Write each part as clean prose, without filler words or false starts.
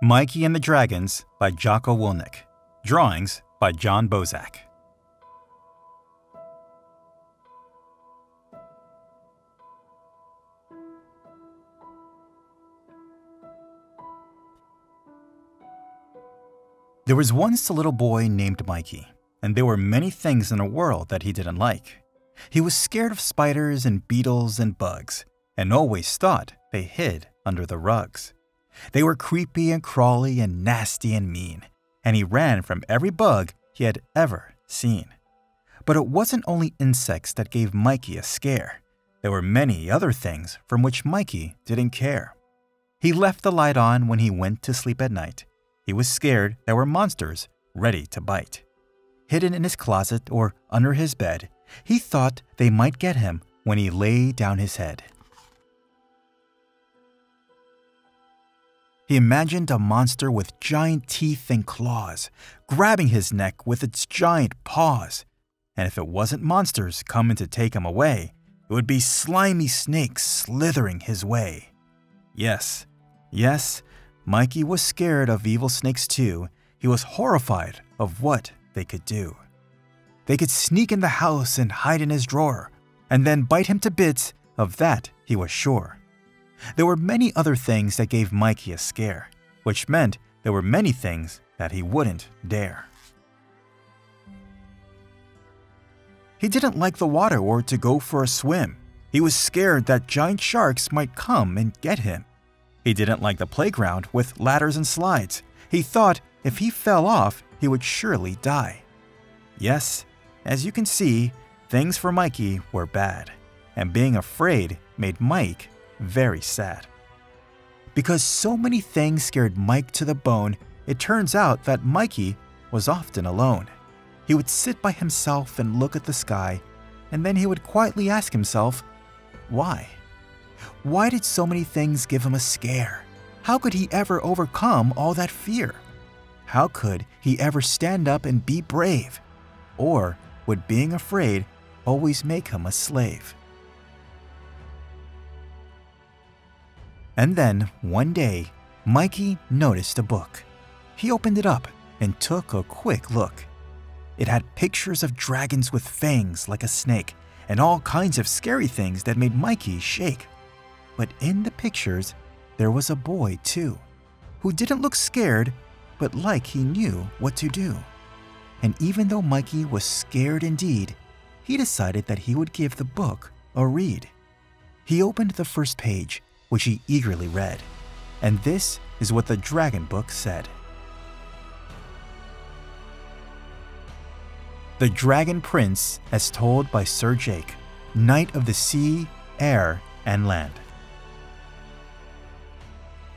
Mikey and the Dragons by Jacko Willink. Drawings by Jon Bozak. There was once a little boy named Mikey, and there were many things in the world that he didn't like. He was scared of spiders and beetles and bugs, and always thought they hid under the rugs. They were creepy and crawly and nasty and mean, and he ran from every bug he had ever seen. But it wasn't only insects that gave Mikey a scare. There were many other things from which Mikey didn't care. He left the light on when he went to sleep at night. He was scared there were monsters ready to bite. Hidden in his closet or under his bed, he thought they might get him when he lay down his head. He imagined a monster with giant teeth and claws, grabbing his neck with its giant paws. And if it wasn't monsters coming to take him away, it would be slimy snakes slithering his way. Yes, Mikey was scared of evil snakes too. He was horrified of what they could do. They could sneak in the house and hide in his drawer, and then bite him to bits. Of that he was sure. There were many other things that gave Mikey a scare, which meant there were many things that he wouldn't dare. He didn't like the water or to go for a swim. He was scared that giant sharks might come and get him. He didn't like the playground with ladders and slides. He thought if he fell off, he would surely die. Yes, as you can see, things for Mikey were bad, and being afraid made Mike very sad. Because so many things scared Mike to the bone, it turns out that Mikey was often alone. He would sit by himself and look at the sky, and then he would quietly ask himself, why? Why did so many things give him a scare? How could he ever overcome all that fear? How could he ever stand up and be brave? Or would being afraid always make him a slave? And then, one day, Mikey noticed a book. He opened it up and took a quick look. It had pictures of dragons with fangs like a snake and all kinds of scary things that made Mikey shake. But in the pictures, there was a boy too, who didn't look scared, but like he knew what to do. And even though Mikey was scared indeed, he decided that he would give the book a read. He opened the first page, which he eagerly read, and this is what the dragon book said. The Dragon Prince as told by Sir Jake, Knight of the Sea, Air, and Land.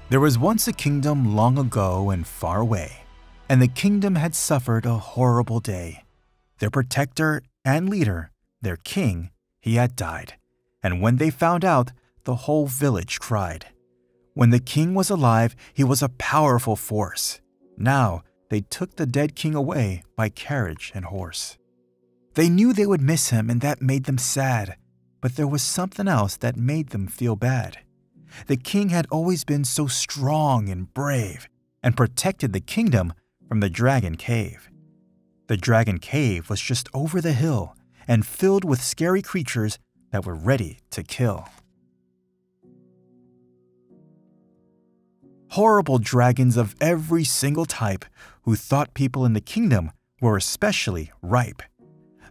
There was once a kingdom long ago and far away, and the kingdom had suffered a horrible day. Their protector and leader, their king, he had died, and when they found out, the whole village cried. When the king was alive, he was a powerful force. Now, they took the dead king away by carriage and horse. They knew they would miss him, and that made them sad, but there was something else that made them feel bad. The king had always been so strong and brave, and protected the kingdom from the dragon cave. The dragon cave was just over the hill, and filled with scary creatures that were ready to kill. Horrible dragons of every single type who thought people in the kingdom were especially ripe.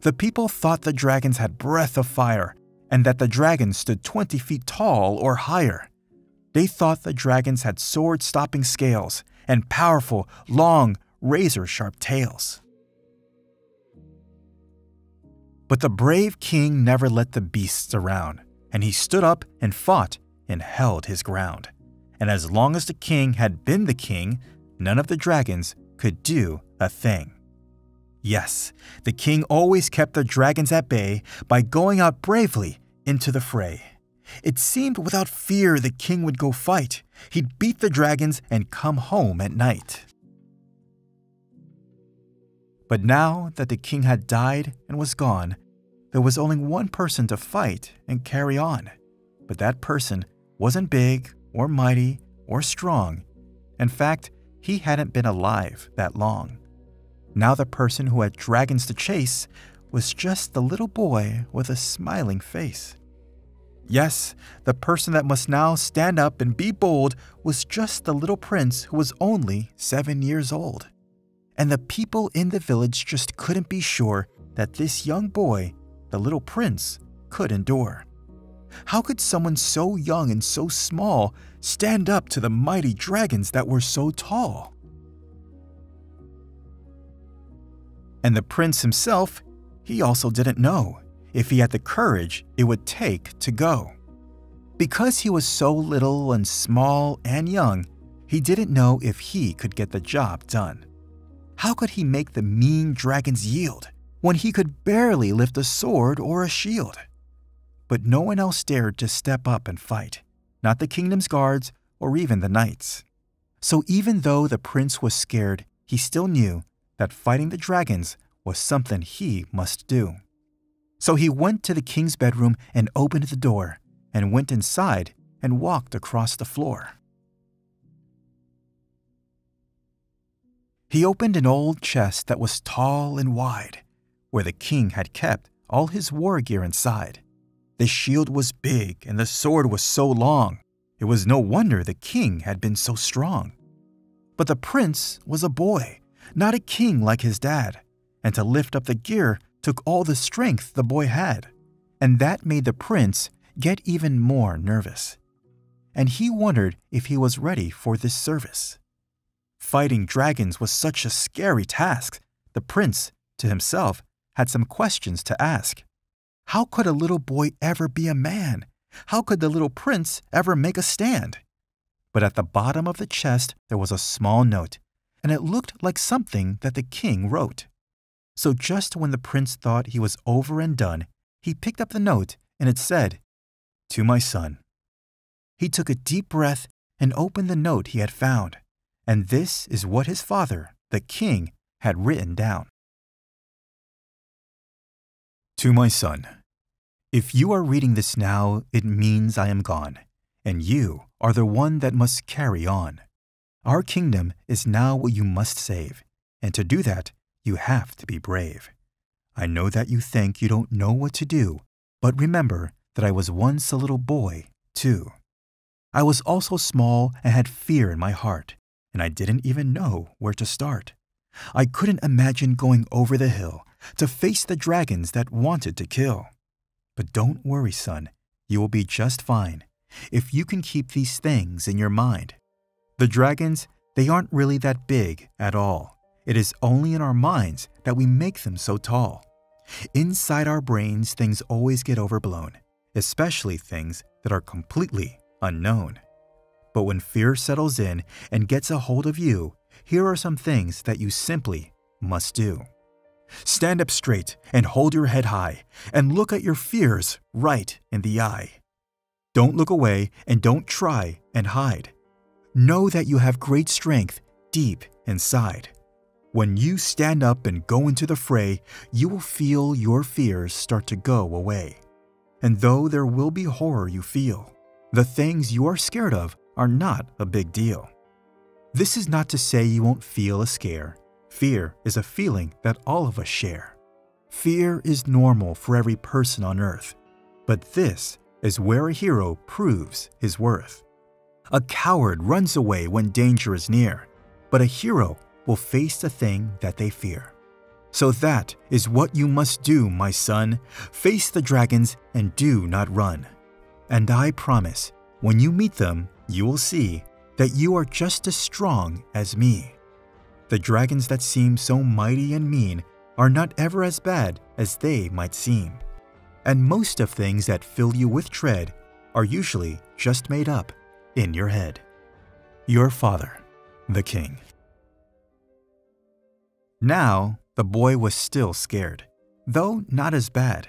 The people thought the dragons had breath of fire and that the dragons stood 20 feet tall or higher. They thought the dragons had sword-stopping scales and powerful, long, razor-sharp tails. But the brave king never let the beasts around, and he stood up and fought and held his ground. And as long as the king had been the king, none of the dragons could do a thing. Yes, the king always kept the dragons at bay by going out bravely into the fray. It seemed without fear the king would go fight. He'd beat the dragons and come home at night. But now that the king had died and was gone, there was only one person to fight and carry on. But that person wasn't big or mighty or strong. In fact, he hadn't been alive that long. Now the person who had dragons to chase was just the little boy with a smiling face. Yes, the person that must now stand up and be bold was just the little prince who was only 7 years old. And the people in the village just couldn't be sure that this young boy, the little prince, could endure. How could someone so young and so small stand up to the mighty dragons that were so tall? And the prince himself, he also didn't know if he had the courage it would take to go. Because he was so little and small and young, he didn't know if he could get the job done. How could he make the mean dragons yield when he could barely lift a sword or a shield? But no one else dared to step up and fight, not the kingdom's guards or even the knights. So even though the prince was scared, he still knew that fighting the dragons was something he must do. So he went to the king's bedroom and opened the door, and went inside and walked across the floor. He opened an old chest that was tall and wide, where the king had kept all his war gear inside. The shield was big and the sword was so long. It was no wonder the king had been so strong. But the prince was a boy, not a king like his dad, and to lift up the gear took all the strength the boy had, and that made the prince get even more nervous. And he wondered if he was ready for this service. Fighting dragons was such a scary task. The prince, to himself, had some questions to ask. How could a little boy ever be a man? How could the little prince ever make a stand? But at the bottom of the chest there was a small note, and it looked like something that the king wrote. So just when the prince thought he was over and done, he picked up the note, and it said, "To my son." He took a deep breath and opened the note he had found, and this is what his father, the king, had written down. To my son, if you are reading this now, it means I am gone, and you are the one that must carry on. Our kingdom is now what you must save, and to do that, you have to be brave. I know that you think you don't know what to do, but remember that I was once a little boy, too. I was also small and had fear in my heart, and I didn't even know where to start. I couldn't imagine going over the hill to face the dragons that wanted to kill. But don't worry, son, you will be just fine if you can keep these things in your mind. The dragons, they aren't really that big at all. It is only in our minds that we make them so tall. Inside our brains, things always get overblown, especially things that are completely unknown. But when fear settles in and gets a hold of you, here are some things that you simply must do. Stand up straight and hold your head high and look at your fears right in the eye. Don't look away and don't try and hide. Know that you have great strength deep inside. When you stand up and go into the fray, you will feel your fears start to go away. And though there will be horror you feel, the things you are scared of are not a big deal. This is not to say you won't feel a scare. Fear is a feeling that all of us share. Fear is normal for every person on earth, but this is where a hero proves his worth. A coward runs away when danger is near, but a hero will face the thing that they fear. So that is what you must do, my son. Face the dragons and do not run. And I promise, when you meet them, you will see that you are just as strong as me. The dragons that seem so mighty and mean are not ever as bad as they might seem. And most of things that fill you with dread are usually just made up in your head. Your father, the king. Now, the boy was still scared, though not as bad,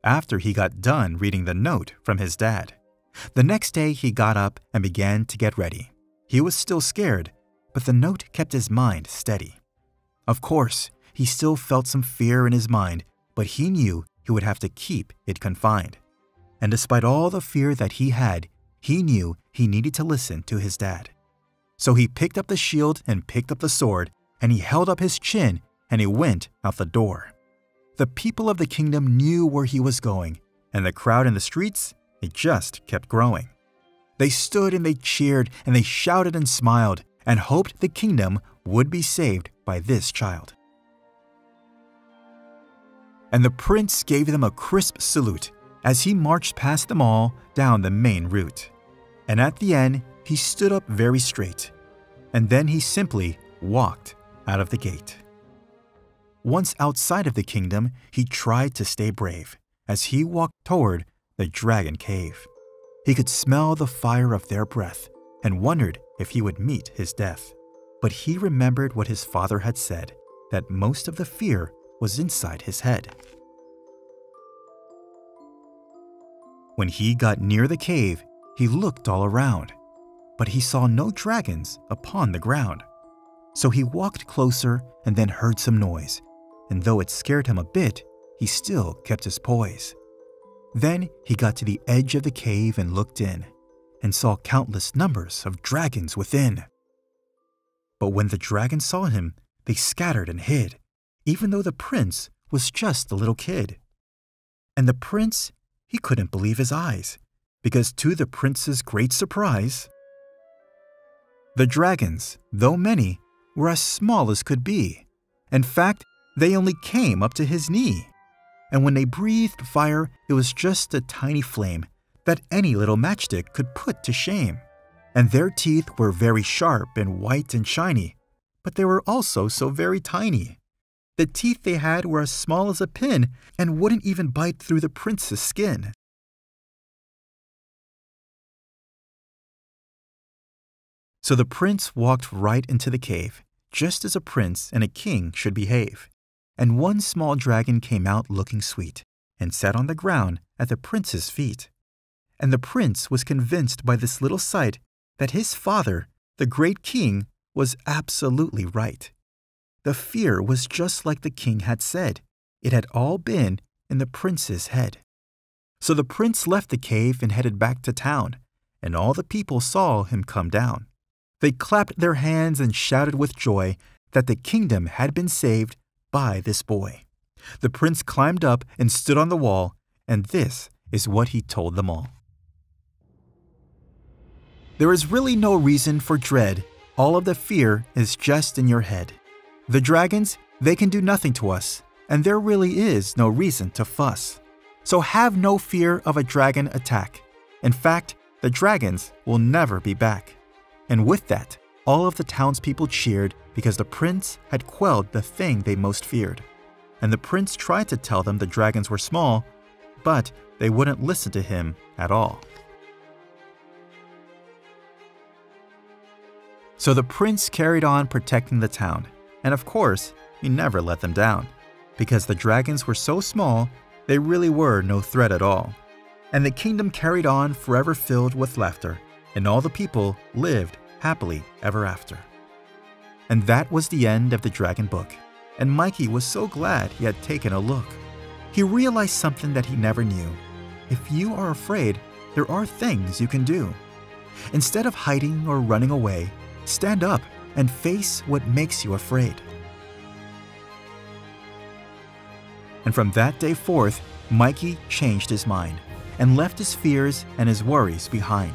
after he got done reading the note from his dad. The next day, he got up and began to get ready. He was still scared, but the note kept his mind steady. Of course, he still felt some fear in his mind, but he knew he would have to keep it confined. And despite all the fear that he had, he knew he needed to listen to his dad. So he picked up the shield and picked up the sword, and he held up his chin, and he went out the door. The people of the kingdom knew where he was going, and the crowd in the streets, it just kept growing. They stood and they cheered and they shouted and smiled and hoped the kingdom would be saved by this child. And the prince gave them a crisp salute as he marched past them all down the main route. And at the end, he stood up very straight, and then he simply walked out of the gate. Once outside of the kingdom, he tried to stay brave as he walked toward the dragon cave. He could smell the fire of their breath and wondered if he would meet his death. But he remembered what his father had said, that most of the fear was inside his head. When he got near the cave, he looked all around, but he saw no dragons upon the ground. So he walked closer and then heard some noise, and though it scared him a bit, he still kept his poise. Then he got to the edge of the cave and looked in, and saw countless numbers of dragons within. But when the dragons saw him, they scattered and hid, even though the prince was just a little kid. And the prince, he couldn't believe his eyes, because to the prince's great surprise, the dragons, though many, were as small as could be. In fact, they only came up to his knee. And when they breathed fire, it was just a tiny flame that any little matchstick could put to shame. And their teeth were very sharp and white and shiny, but they were also so very tiny. The teeth they had were as small as a pin and wouldn't even bite through the prince's skin. So the prince walked right into the cave, just as a prince and a king should behave. And one small dragon came out looking sweet and sat on the ground at the prince's feet. And the prince was convinced by this little sight that his father, the great king, was absolutely right. The fear was just like the king had said. It had all been in the prince's head. So the prince left the cave and headed back to town, and all the people saw him come down. They clapped their hands and shouted with joy that the kingdom had been saved by this boy. The prince climbed up and stood on the wall, and this is what he told them all. There is really no reason for dread. All of the fear is just in your head. The dragons, they can do nothing to us, and there really is no reason to fuss. So have no fear of a dragon attack. In fact, the dragons will never be back. And with that, all of the townspeople cheered because the prince had quelled the thing they most feared. And the prince tried to tell them the dragons were small, but they wouldn't listen to him at all. So the prince carried on protecting the town, and of course, he never let them down. Because the dragons were so small, they really were no threat at all. And the kingdom carried on forever filled with laughter, and all the people lived happily ever after. And that was the end of the dragon book, and Mikey was so glad he had taken a look. He realized something that he never knew. If you are afraid, there are things you can do. Instead of hiding or running away, stand up and face what makes you afraid. And from that day forth, Mikey changed his mind and left his fears and his worries behind.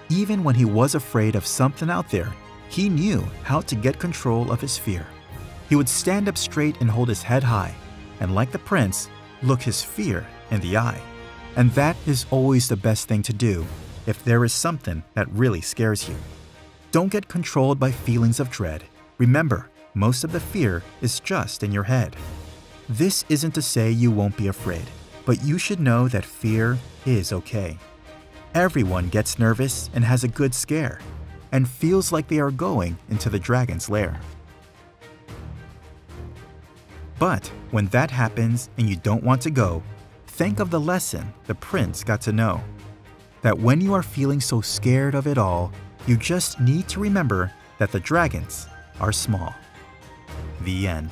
Even when he was afraid of something out there, he knew how to get control of his fear. He would stand up straight and hold his head high, and like the prince, look his fear in the eye. And that is always the best thing to do if there is something that really scares you. Don't get controlled by feelings of dread. Remember, most of the fear is just in your head. This isn't to say you won't be afraid, but you should know that fear is okay. Everyone gets nervous and has a good scare, and feels like they are going into the dragon's lair. But when that happens and you don't want to go, think of the lesson the prince got to know. That when you are feeling so scared of it all, you just need to remember that the dragons are small. The end.